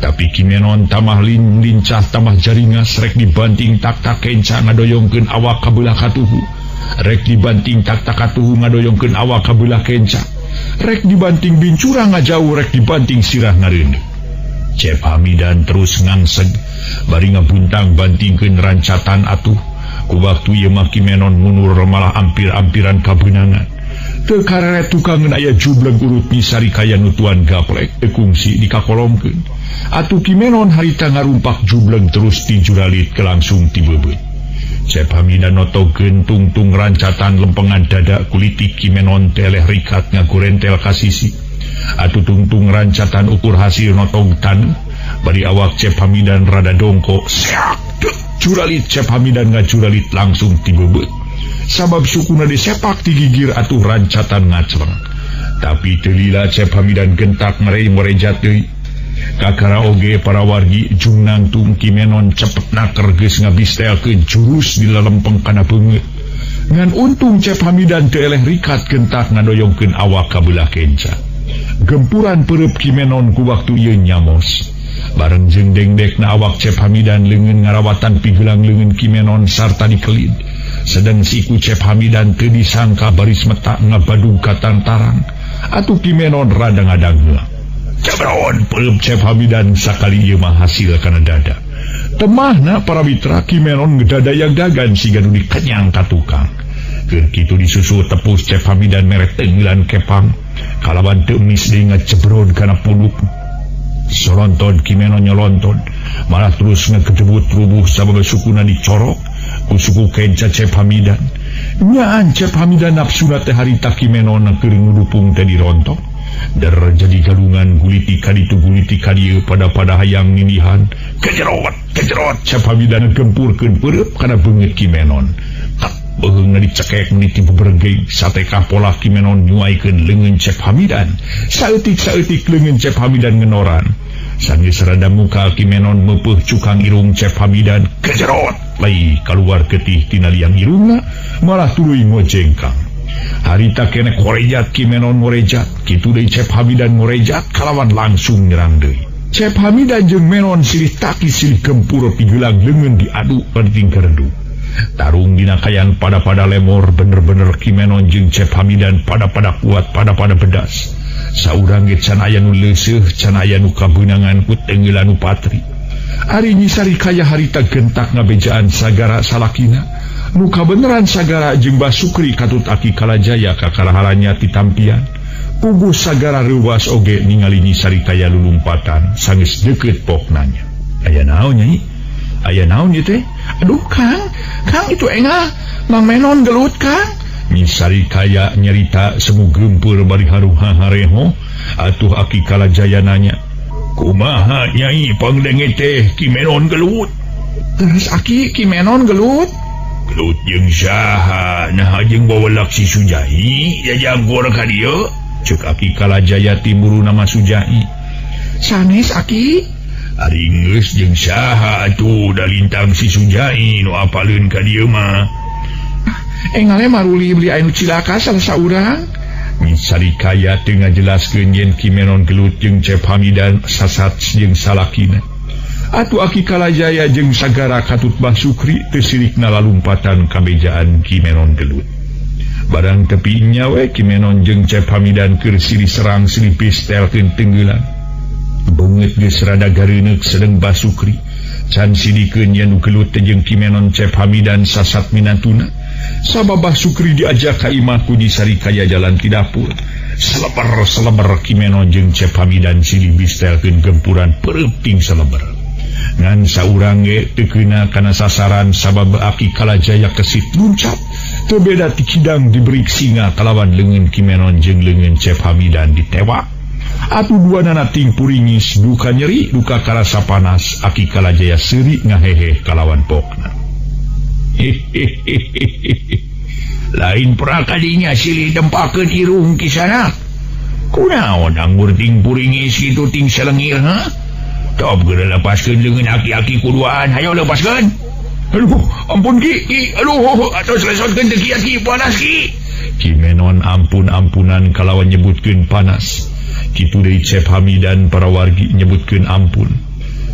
Tapi Kimenon tamah lincah tamah jaringas rek dibanting tak-tak kenca ngadoyongkeun awak ka beulah katuhu. Rek dibanting tak-tak katuhu ngadoyongkeun awak ka beulah kenca. Rek dibanting bincura ngajauh rek dibanting sirah ngareundeuk. Cep Hamidan terus ngangseg bari ngabuntang bantingkeun rancatan atuh. Ku waktu ieu mah Kimenon mundur malah ampir-ampiran kabeunangan. Teu karere tukangan aya jubleng urut misari kaya nutuan gaplek kungsi dikakolomkeun. Atuh Kimenon harita ngarumpak jubleng terus ti juralit ke langsung ti bebeut. Cep Hamidan notogeun tungtung rancatan lempengan dada kulitik Kimenon teleh rikat ngagurentel ka sisi. Atuh tungtung rancatan ukur hasil notog tan bari awak Cep Hamidan rada dongko seak. Juralit Cep Hamidan ngajuralit langsung ti bebeut. Sabab sukuna disepak ti gigir atuh rancatan ngacleng. Tapi teu lila Cep Hamidan gentak ngarei morejat deui. Kakara oge para wargi jung nangtung Kimenon cepetna keur geus ngabistelkeun jurus di lelempeng kana beungeut. Ngan untung Cep Hamidan teu eleh rikat gentak ngadoyongkeun awak ka beulah kenca. Gempuran pereup Kimenon ku waktu ieu nyamos. Bareng jeung dengdekna awak Cep Hamidan leungeun ngarawatan pigelang leungeun Kimenon sarta dikelid. Sedang siku Cep Hamidan teu disangka baris metak ngabadug katantarang. Atuh Kimenon rada ngadangheula. Cabron pereup Cep Hamidan sakali ieu mah hasil kana dada. Temahna para mitra Kimenon ngedadayang dagan siga nu dikenyang ka tukang. Keur kitu disusul tepus Cep Hamidan mere teunggilan kepang. Kalawan teu mis deui ngacebron kana punduk. Soronton Kimenon nyolonton malah terus ngegedebut rubuh sabab sukuna dicorok ku suku kenca Cep Hamidan. Nyaan Cep Hamidan nafsuna teh harita Kimenon keur ngudupung teh dirontok. Der jadi galungan guliti kaditu guliti kadieu pada hayang ninihan. Kejerot Cep Hamidan gempurkeun pereup kana beungeut Kimenon. Tak beheungna dicekek meniti bebergei satekah pola Kimenon nyuaikeun leungeun Cep Hamidan. Saeutik leungeun Cep Hamidan ngenoran. Sanggeus rada muka Kimenon meupeuh cukang irung Cep Hamidan. Kejerot lai kaluar getih tina liang irungna malah tuluy ngojengkang. Harita kene korejat Kimenon ngorejat, kitu deui Cep Hamidan ngorejat kalawan langsung nyerang deui. Cep Hamidan jeung Menon silih taki silih gempur pigelang leungeun diadu penting kerendu. Tarung dina kayan pada lemor bener-bener Kimenon jeung Cep Hamidan pada kuat pada bedas. Saurang ge can aya nu leuseuh can aya nu kabeunangan ku teunggeul anu patri. Ari nyisari kaya harita gentak ngabejaan sagara salakina. Nu kabeneran sagara jeung Basukri katut Aki Kalajaya ka kalaharannya ti tampian. Puguh sagara reuwas oge ningali nyisari kaya lulumpatan sanggeus deukeut poknanya. Aya naon nyai? Aya naon ieu teh? Aduh Kang itu engah Mang Menon gelut Kang. Nyisari kaya nyerita semu geumpeur bari haruha hareho. Atuh Aki Kalajaya nanya, kumaha nyai pangdenge teh Kimenon gelut? Terus Aki Kimenon gelut? Gelut jeung saha? Nah jeung bawelak si Sujai jajagor ka dieu? Ceuk Aki Kalajaya timburu nama Sujai. Sanes Aki? Ari geus jeung saha atuh da lintang si Sujai nu apaleun ka dieu mah? Engale maruli beli anu cilaka salasa urang. Nyisari kaya teu ngajelaskeun yen Kimenon gelut jeung Cep Hamidan sasat jeung salakina. Atuh Aki Kalajaya jeung sagara katut Basukri teu sirikna lalumpatan kabejaan Kimenon gelut. Barang tepi nyawe Kimenon jeung Cep Hamidan keur silih serang silih pistelkeun teunggeulan. Beungeut geus rada gareuneuk sedeng Basukri can sidikeun yen nu gelut teh jeung Kimenon Cep Hamidan sasat minantuna. Sabab Basukri diajak ka imah ku nyisari kaya jalan ti dapur. Seleber Kimenon jeung Cep Hamidan silih bistelkeun gempuran pereup ting seleber. Ngan saurang ge teu keuna kana sasaran sabab Aki Kalajaya kesit luncat. Teu beda ti kidang diberi singa kalawan leungeun Kimenon jeung leungeun Cep Hamidan ditewak. Atuh duanana ting puringis duka nyeri duka karasa panas. Aki Kalajaya seuri ngaheheh kalawan pokna. Lain prakadinya silih dempakeun irung kisana. Kunaon anggur ting puringis kitu ting selengir ha? Top geura lepaskeun leungeun aki-aki kuduaan, hayo lepaskeun. Aduh, ampun Ki. Aduh, atos lesotkeun teh Ki panas Ki. Kimenon ampun-ampunan kalawan nyebutkeun panas. Kitu deui Cep Hamidan para wargi nyebutkeun ampun.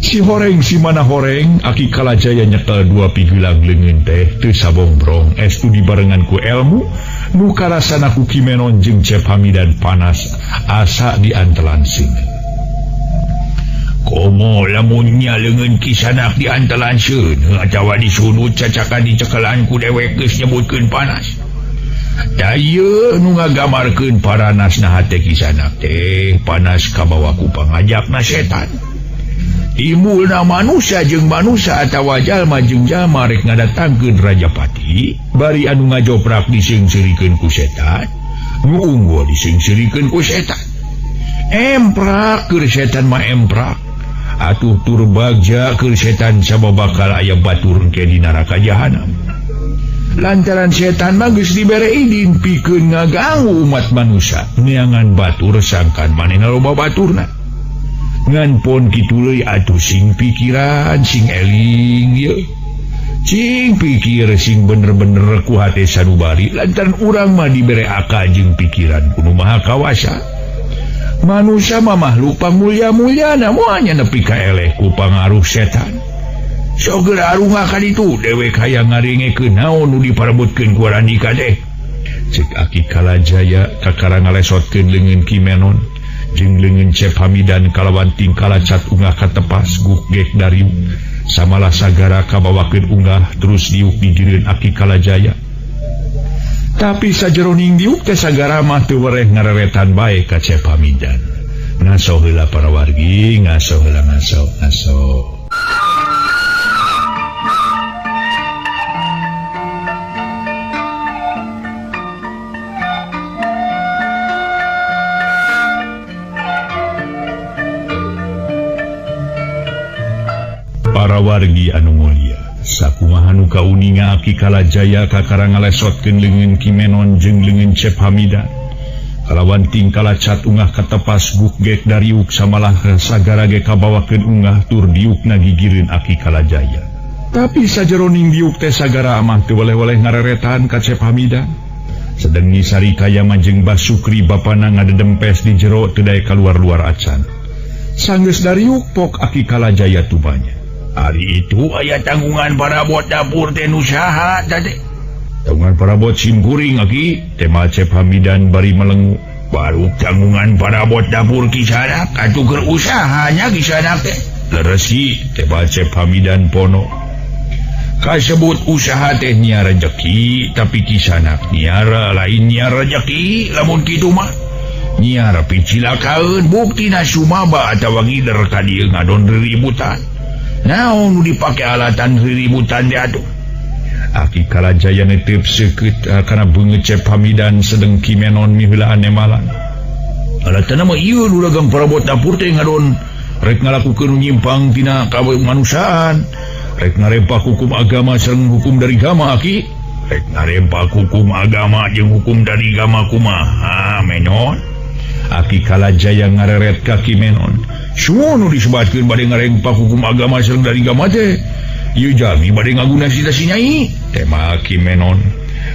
Si horeng si mana horeng Aki Kalajaya nyekel 2 pigelang leungeun teh teu sabongbrong estu dibarengan ku elmu nu karasana ku Kimenon jeung Cep Hamidan panas asa diantelan sing. Komo lamun nya leungeun kisanak diantelan seun atawa disunut cacakan dicekelan ku dewek geus nyebutkeun panas. Daya nu ngagamarkeun paranasna hate kisanak teh panas kabawa ku pangajapna setan. Timbulna manusia jeung manusia atawa jalma jeung jalma rek ngadatangkeun Rajapati bari anu ngajoprak diseungsirikeun ku setan nu unggul diseungsirikeun ku setan. Emprak keur setan mah emprak atuh tur bagja keur setan sababakal aya batur engke di neraka jahanam. Lantaran setan mah geus dibere idin pikeun ngaganggu umat manusia neangan batur sangkan manehna loba baturna. Ngan pon kitu leuy atuh sing pikiran sing eling ye. Cing pikir sing bener-bener ku hate sanubari lantaran urang mah dibere akal jeung pikiran kudu Maha Kawasa. Manusia mah makhluk pangulya-mulyana moalnya nepi ka eleh ku pangaruh setan. Sogeur arungah ka ditu dewek hayang ngarengekeun naon nu diparebutkeun ku Randika teh. Ceuk Aki Kalajaya kakara ngalesotkeun leungeun Kimenon jeung leungeun Cep Hamidan kalawan tingkala cat unggah katepas guk gek dariuk samalah sagara kabawakeun unggah terus diuk digireun Aki Kalajaya. Tapi sajeroning diuk teh sagara mah teu wereh ngareretan bae ka Cep Hamidan. Ngaso heula para wargi, ngaso heula ngaso. Para wargi anu mulya, sakumaha nu kauninga Aki Kalajaya kakara ngalesotkeun leungeun Kimenon jeung leungeun Cep Hamidan. Kalawan tingkala cat unggah katepas guk gek dariuk samalah sagara ge kabawakeun unggah tur diukna gigireun Aki Kalajaya. Tapi sajeroning diuk teh sagara mah teu weleh-weleh ngareretan ka Cep Hamidan. Sedengi sarikaya jeung Basukri bapana ngadedempes di jero teu dae kaluar-luar acan. Sanggeus dariuk pok Aki Kalajaya tubanya. Hari itu aya tanggungan parabot dapur teh nu saha teh. Tanggungan parabot simkuring Aki tema Cep Hamidan bari melengu. Baru tanggungan parabot dapur kisanak atuh keur usahanya kisanak teh. Leresi tema Cep Hamidan pono. Kasebut usaha teh nya rejeki tapi kisanak niara lain nya rejeki lamun kitu mah. Nya picilakaeun buktina sumaba atawa ngider ka dieu ngadon riributan. Naon nu dipake alatan riributan teh atuh. Aki Kalajaya netep seukeut kana beungeut Cep Hamidan sedeng Kimenon miheulaan nemalan. Alatana mah ieu nu dagang parabot dapur teh ngadon rek ngalakukeun nyimpang tina kamanusiaan, rek ngarempak hukum agama sareng hukum dari agama Aki. Rek ngarempak hukum agama jeung hukum dari agama kumaha menon. Aki Kalajaya ngareret ka Kimenon. Semua nu disebatkeun bade ngarempak hukum agama sareng dari agama teh ieu jami bade ngaguna si Nyai. Tema Kimenon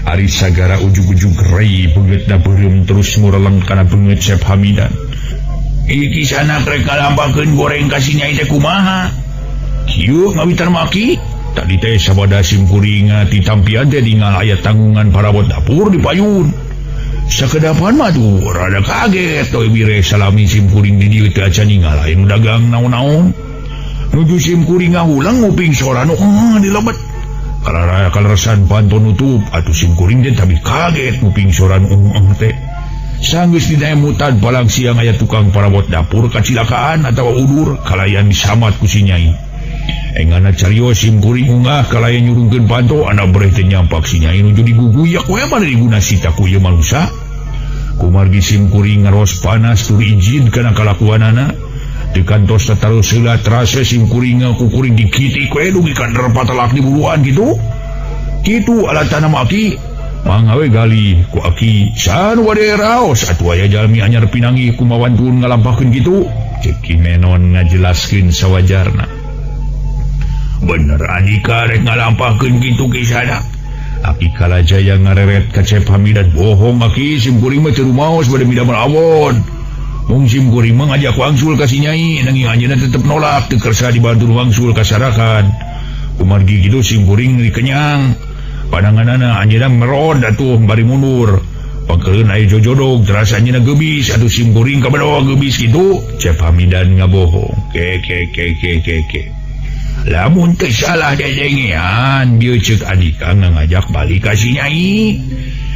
ari sagara ujug-ujug rei beungeutna beureum terus ngureleng kana beungeut Cep Hamidan. Iki sanak rek ngalampakeun goreng ka si Nyai teh kumaha? Kieu ngawitar maki tadi teh sabada simkuringa ti tampian teh dingal aya tanggungan parabot dapur di payun. Sakedapan mah tuh rada kaget toy bire salami simkuring di dieu teh acan ningalain dagang naon-naon. Nuju simkuring ngahulang nguping suara nu dilebet. Kalara kaleresan panton nutup atuh simkuring teh tapi kaget nguping suara nu teh. Sanggeus dina emutan palang siang aya tukang parabot dapur kacilakaan atawa udur kalayan disamat ku si Nyai. Engana carios simkuring unggah kalayan nyurungkeun panto anak bereh teh nyampak si Nyai nuju diguguyak we bade diguna sita ku ieu manusia. Kumargi simkuring ngaros panas tur izin kana kalakuanana. Di kantos tatarus heula trase simkuring kukuring dikitik we dugi kader patalak diburuan gitu. Kitu alatana maki mangawe gali ku Aki san wade raos atuh aya jalmi anyar pinangi kumawan turun ngalampahkeun kitu. Cek Kimenon ngajelaskeun sawajarna. Bener Andika rek ngalampahkeun kitu kisanak. Aki Kalajaya ngareret ka Cep Hamidan bohong Aki simkuring mah teu rumaos bade midamel awon. Mungsim kuring mengajak wangsul kasih Nyai, nanging anjeunna tetep nolak, teu kersa dibantu wangsul kasarakan. Kumargi kitu sim kuring dikenyang. Pandanganana anjeunna merod atuh bari mundur. Pangkeun aya jojodog terasa anjeunna geubis, atuh sim kuring kabadoa geubis kitu. Cep Hamidan ngabohong. Ke. Lamun teu salah dedengean, bieu ceuk Andika ngajak balik ka si Nyai.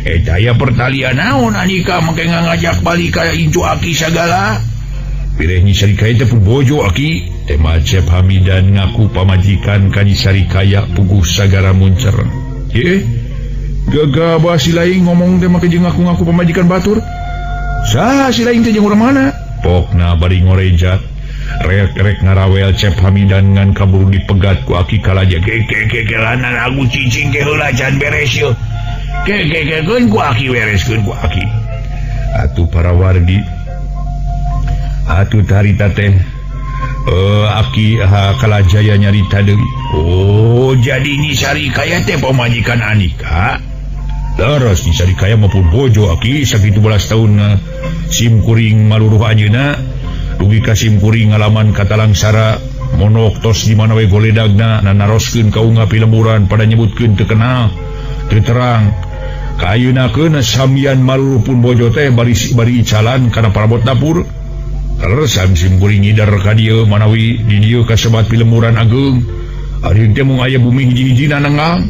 Eta aya pertalian naon Andika make ngajak balik ka Incu Aki sagala. Pilih Nyi Sarikaya teh bojo Aki. Tema Cep Hamidan ngaku pamajikan ka Nyi Sarikaya puguh sagara muncer. Gagabah si laing ngomong teh make jeung ngaku-ngaku pamajikan batur. Saha si laing teh jeung urang mana? Pokna bari ngorejat. Rek ngarawel Cep Hamidan ngan kaburu dipegat ku Aki kalaja. Ke lanan aku cicing ke heula can beres yeuh. Ke keun ku Aki bereskeun ku Aki. Atuh para wargi. Atuh tarita teh Aki kalajaya nyarita deui. Oh, jadi Nyi Sarikaya teh pamajikan Andika. Leres Nyi Sarikaya maupun bojo Aki sakitu belas tahun sim kuring maluruh anjeunna. Dugi ka sim kuring ngalaman katalangsara monok tos di mana we goledagna nanaroskeun ka unggah pilemburan pada nyebutkeun teu kenal teu terang. Kayeunakeun samian maluruh pun bojo teh bari icalan kana parabot dapur. Leresan sim kuring ngidar ka dieu manawi di dieu kasebat pilemburan ageung. Ari teh mung aya bumi hiji-hijina nanggang.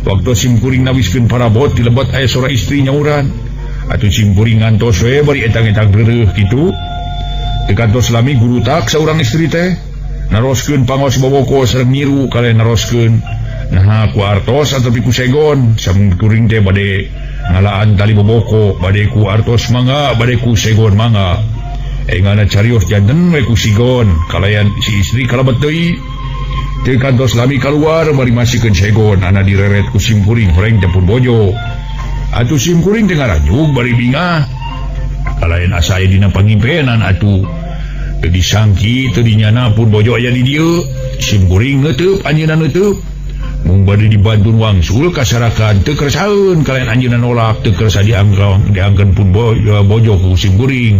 Waktu sim kuring nawiskeun parabot di lebet aya sora istri nyauran. Atuh sim kuring ngantos we bari etang-etang reureuh kitu. Dekantos lami guru tak saurang istri teh naroskeun pangos boboko sareng niru kale naroskeun nah ku artos atapi ku segon sam kuring teh bade ngalaan tali boboko bade ku artos mangga bade ku segon mangga. Engana carios janten we ku sigon kalayan si istri kalebet deui. Teu kantos lami kaluar bari masikeun segon ana direret ku sim kuring horeng teh pun bojo. Atuh sim kuring teh ngaranjug bari bingah. Kalayan asa aya dina pangimpenan atuh. Teu disangki teu dinyana pun bojo aya di dieu. Sim kuring ngeuteup anjeunna ngeuteup. Mung bade dibantun wangsul kasarakan teu kersaeun kalayan anjeunna nolak teu kersa diangkeun pun bojo ku sim kuring.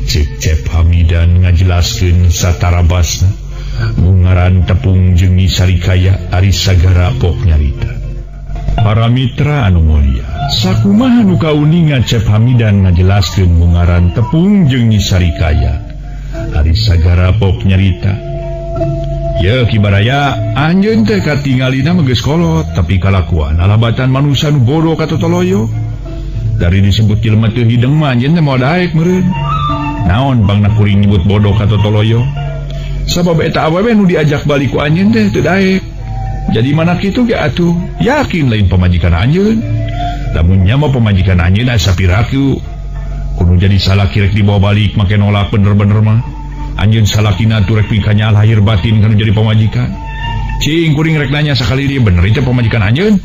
Cep Hamidan ngajelaskeun satarabasna mung ngaran tepung jeung Nyi Sarikaya ari sagara pok nyarita. Para mitra anu mulia, sakumaha nu kauningan Cep Hamidan ngajelaskeun mung ngaran tepung jeung Nyi Sarikaya ari sagara pok nyarita. Ya kibaraya anjeun teh katingalina mah geus kolot tapi kalakuan alabatan manusia nu bodoh katotoloyo. Dari disebut jelema teu hideng mah anjeun teh moal daek meureun. Naon bangna kuring nyebut bodoh katotoloyo? Sabab eta awewe nu diajak balik ku anjeun teh teu daek. Jadi mana kitu ge atuh yakin lain pamajikan anjeun. Lamun nya mah pamajikan anjeun asa piraku. Kudu jadi salaki rek dibawa balik make nolak bener-bener mah. Anjeun salakina atuh rek pikanya lahir batin kana jadi pamajikan. Cing kuring rek nanya sakali dia bener itu pamajikan anjeun.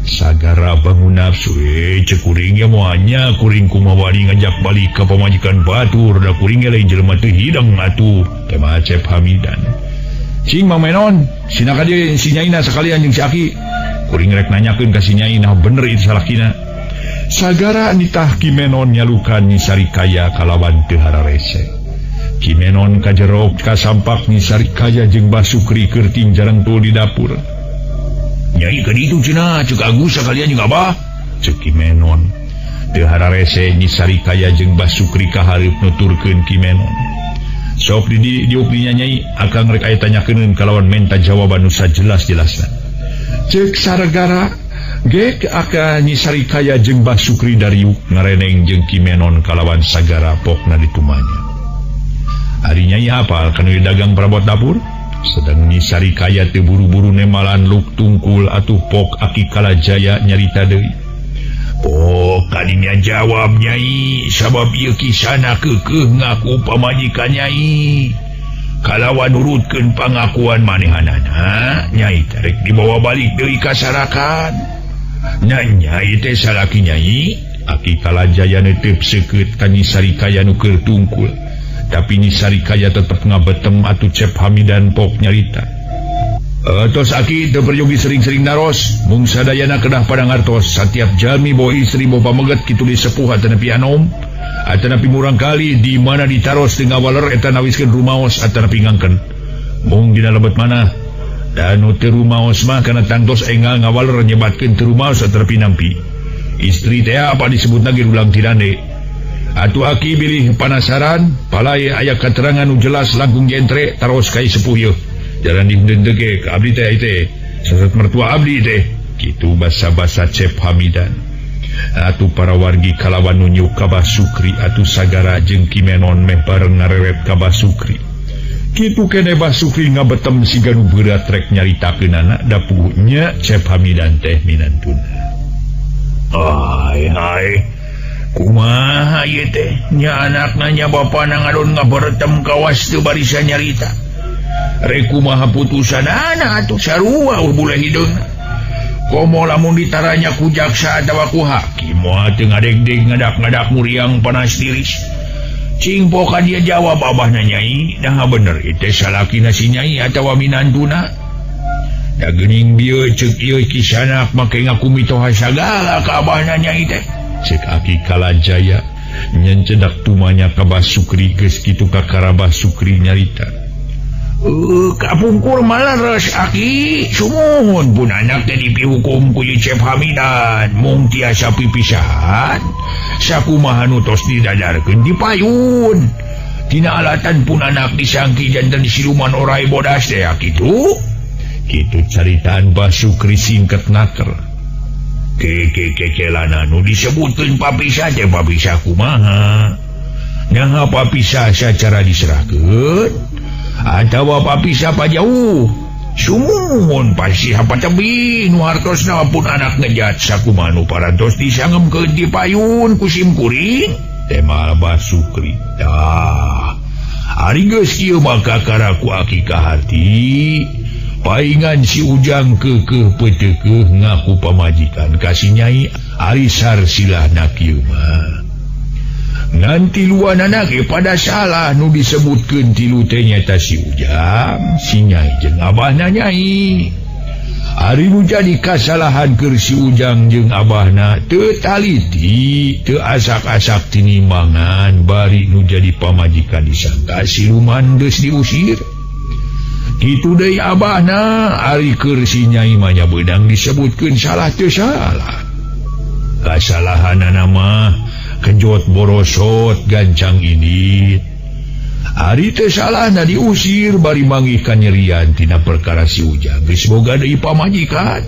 Sagara bangun nafsu cek kuring ya moanya kuring kumawari ngajak balik ke pamajikan batur da kuring lain jelema teu hidang atuh tema Cep Hamidan. Cing Mang Menon sinaka dia si Nyaina sakalian jeung si Aki. Kuring rek nanyakeun ka si Nyai nah bener itu salakina. Sagara nitah Ki Menon nyalukan Nyi Sarikaya kalawan teu hararese. Ki Menon kajerok kasampak Nyi Sarikaya jeung Basukri keur tinjareng tul di dapur. Nyai ka ditu cenah ceuk Agus sakalian jeung Abah ceuk Ki Menon. Teu hararese Nyi Sarikaya jeung Basukri kahareup nuturkeun Ki Menon. Sok diupninya Nyai akang rek aya tanyakeun kalawan menta jawaban nu sajelas-jelasna. Ceuk saragara ge aka Nyi Sarikaya jeung Basukri dariuk ngareneng jeung Ki Menon kalawan sagara pokna ditumanya. Ari Nyai hafal kana dagang perabot dapur? Sedang Nyi Sarikaya teu buru-buru nemalan luk tungkul atuh pok Aki Kalajaya nyarita deui. Pok kadinya jawab Nyai sabab ieu kisana keukeuh ngaku pamajikan Nyai. Kalawan nurutkeun pangakuan manehanana Nyai tarek dibawa balik deui ka sarakan. Nya Nyai teh salaki Nyai. Aki Kalajaya netep seukeut ka Nyi Sarikaya nu keur tungkul. Tapi Nyi Sarikaya tetep ngabetem atuh Cep Hamidan pok nyarita. Tos Aki teu peryogi sering-sering naros, mung sadayana kedah pada ngartos satiap jami bawa istri bawa pameget kitu di sepuh atau nepi anom. atanapi murang kali di mana ditaros tengah waler eta nawiskeun rumaos atanapi ngangken mung dina lebet mana dan teu rumaos mah kana tangtos engal ngawaler nyebatkeun teu rumaos atanapi nampi istri teh apa disebut lagi ulang tirande atuh aki bilih panasaran palai aya katerangan nu jelas langkung jentre taros kai sepuh yeuh jalan dindege ka abdi teh teh sesat mertua abdi teh kitu basa-basa Cep Hamidan. Atuh para wargi kalawan nu nyuk ka Basukri atuh sagara jeung Kimenon meh bareng ngarewet ka Basukri. Kitu kene Basukri ngabetem siga nu berat rek nyaritakeunana da puguhnya Cep Hamidan teh minantuna. Hai kumaha ieu teh nya anakna nya bapana ngadon ngaberetem kawas teu barisa nyarita. Rek kumaha putusanana atuh sarua bule hideungna. Komo lamun ditaranya ku jaksa atawa ku hakim moal teu ngadeg-deg ngadak-ngadak muriang panas tiris cing poka dia jawab abahna Nyai nah bener itu salakina si Nyai atawa minantuna da geuning bieu ceuk ieu kisanak make ngaku mitoha sagala ka abahna Nyai teh ceuk Aki Kalajaya nyen cedak tumanya ka Basukri geus kitu ka Basukri nyarita kapungkur malah res Aki sumuhun pun anak teh dipihukum ku Cep Hamidan mung tiasa pipisahan sakumaha nu tos didadarkeun dipayun tina alatan pun anak disangki janten siluman orai bodas teh kitu caritaan Basukri singket naker kekelana nu disebutkeun papisah teh papisah kumaha nyaha papisah sacara diserahkeun atawa papisah pa jauh sumuhun pasti apa tebih nu hartosna pun anak ngejat sakumaha nu parantos disangemkeun di payun ku sim kuring tema Basukri ari geus kieu maka karaku Aki kaharti paingan si Ujang keukeuh peuteukeuh ngaku pamajikan ka si Nyai ari sarsilahna kieu mah nganti luanana ge pada salah nu disebutkeun tilu teh nyata si Ujang, si Nyai jeung abahna Nyai. Ari nu jadi kasalahan keur si Ujang jeung abahna teu taliti, teu asak-asak tinimangan bari nu jadi pamajikan disangka siluman geus diusir. Kitu deui abahna ari keur si Nyai mah nya beudang disebutkeun salah teu salah. Kasalahanana mah kejot borosot gancang ini ari teu salahna diusir bari manggih kanyerian tina perkara si Ujang geus boga deui pamajikan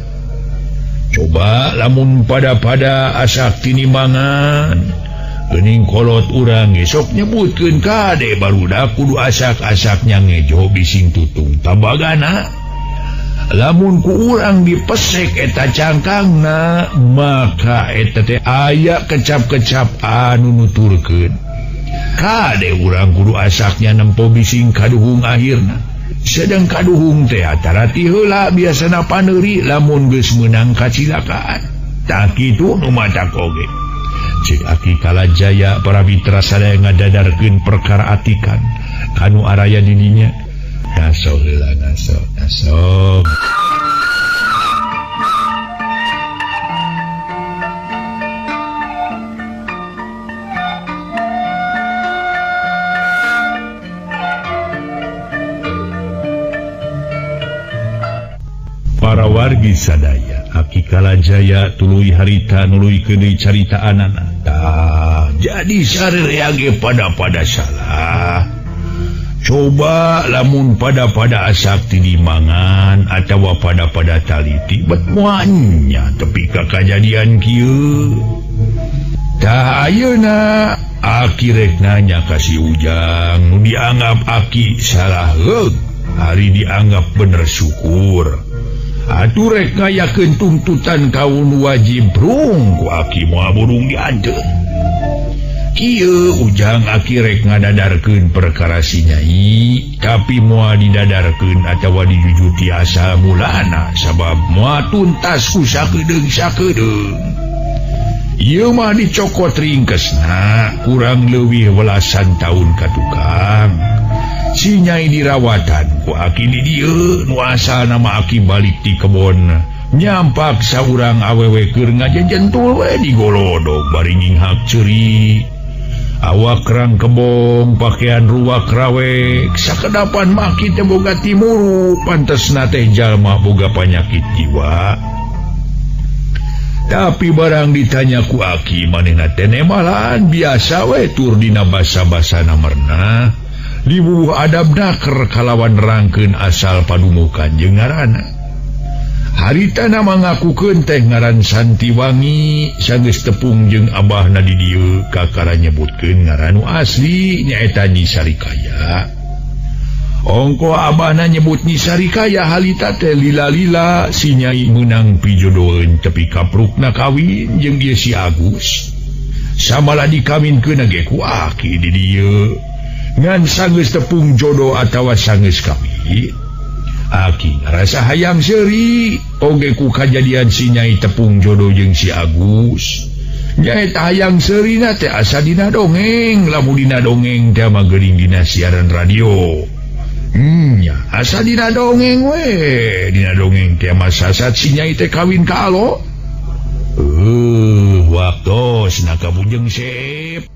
coba lamun pada asak tinimangan geuning kolot urang esok nyebutkeun kade barudak kudu asak-asaknya ngejo bising tutung tambagana lamun ku urang dipesek eta cangkangna maka eta teh aya kecap-kecap anu nuturkeun kade urang kudu asaknya nempo bising kaduhung akhirna sedang kaduhung teh atarati heula biasana paneuri lamun geus meunang kacilakaan tah kitu nu matak oge ceuk Aki Kalajaya para mitra sadaya ngadadarkeun perkara atikan kanu araya di dinya nasok heula nasok para wargi sadaya Aki Kalajaya tuluy harita nuluykeun deui caritaanana tah jadi sarerea ge pada salah. Coba lamun pada asak tinimangan atawa pada taliti bet moanya tepi ka kajadian kieu tah ayeuna Aki rek nanya ka si Ujang nu dianggap Aki salah hari dianggap bener syukur atuh rek ngayakeun tuntutan kaul wajib brung ku Aki moal burung diadeun kieu Ujang Aki rek ngadadarkeun perkara si Nyai tapi moal didadarkeun atawa dijujuti asa mulana sabab moal tuntas ku sakedeung ieu mah dicokot ringkesna kurang leuwih welasan taun ka tukang si Nyai dirawatan ku Aki di dieu nu asalna mah Aki balik di kebon nyampak saurang awewe keur ngajenjentul we di golodog bari nginghak ceuri awak kerang kebong pakaian ruwak rawe sakedapan maki teh boga timuru pantes nate jalma boga penyakit jiwa. Tapi barang ditanya ku aki manehna teh malahan biasa we tur dina basa-basa namerna dibubuh adabna keur kalawan nerangkeun asal padumukan jeung ngaranna. Haritana mangakukeun teh ngaran Santiwangi sanggeus tepung jeung abahna di dieu kakara nyebutkeun ngaran asli nyaeta Nyi Sarikaya. Ongko abahna nyebut Nyi Sarikaya halita teh lila-lila si Nyai meunang pijodoeun tepi kaprukna kawin jeung ieu si Agus. Samala dikawinkeun ge ku aki di dieu. Ngan sanggeus tepung jodoh atawa sanggeus kawin. Aki ngarasa hayang seuri oge ku kajadian si Nyai tepung jodoh jeung si Agus. Nyaeta hayang seurina teh asa dina dongeng, lamun dina dongeng teh mah geuning dina siaran radio. Ya, asa dina dongeng we, dina dongeng teh mah sasat si Nyai teh kawin ka alo. Waktos na kabujeng sep.